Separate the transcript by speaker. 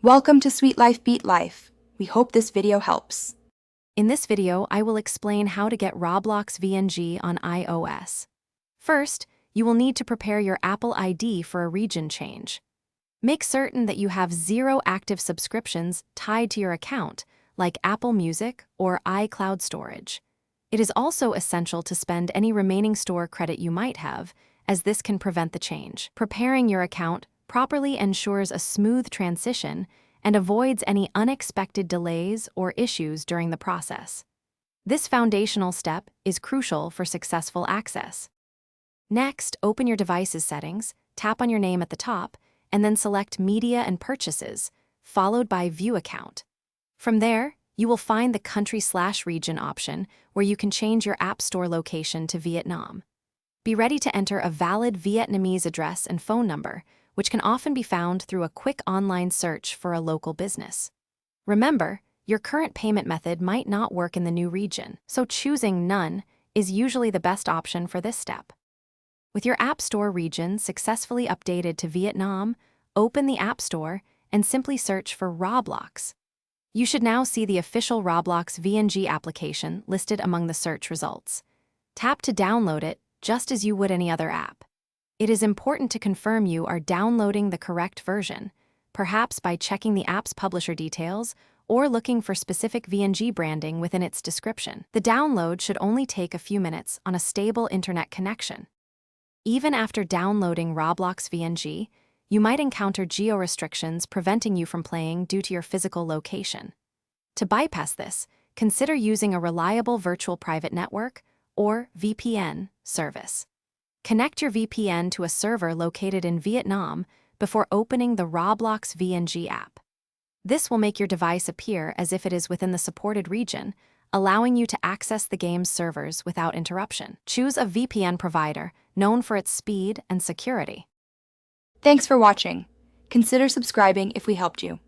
Speaker 1: Welcome to Sweet Life Beat Life. We hope this video helps.
Speaker 2: In this video, I will explain how to get Roblox VNG on iOS. First, you will need to prepare your Apple ID for a region change. Make certain that you have 0 active subscriptions tied to your account, like Apple Music or iCloud storage. It is also essential to spend any remaining store credit you might have, as this can prevent the change. Preparing your account properly ensures a smooth transition and avoids any unexpected delays or issues during the process. This foundational step is crucial for successful access. Next, open your device's settings, tap on your name at the top, and then select Media and Purchases, followed by View Account. From there, you will find the country/region option where you can change your App Store location to Vietnam. Be ready to enter a valid Vietnamese address and phone number, which can often be found through a quick online search for a local business. Remember, your current payment method might not work in the new region, so choosing None is usually the best option for this step. With your App Store region successfully updated to Vietnam, open the App Store and simply search for Roblox. You should now see the official Roblox VNG application listed among the search results. Tap to download it just as you would any other app. It is important to confirm you are downloading the correct version, perhaps by checking the app's publisher details or looking for specific VNG branding within its description. The download should only take a few minutes on a stable internet connection. Even after downloading Roblox VNG, you might encounter geo-restrictions preventing you from playing due to your physical location. To bypass this, consider using a reliable virtual private network, or VPN, service. Connect your VPN to a server located in Vietnam before opening the Roblox VNG app. This will make your device appear as if it is within the supported region, allowing you to access the game's servers without interruption. Choose a VPN provider known for its speed and security.
Speaker 1: Thanks for watching. Consider subscribing if we helped you.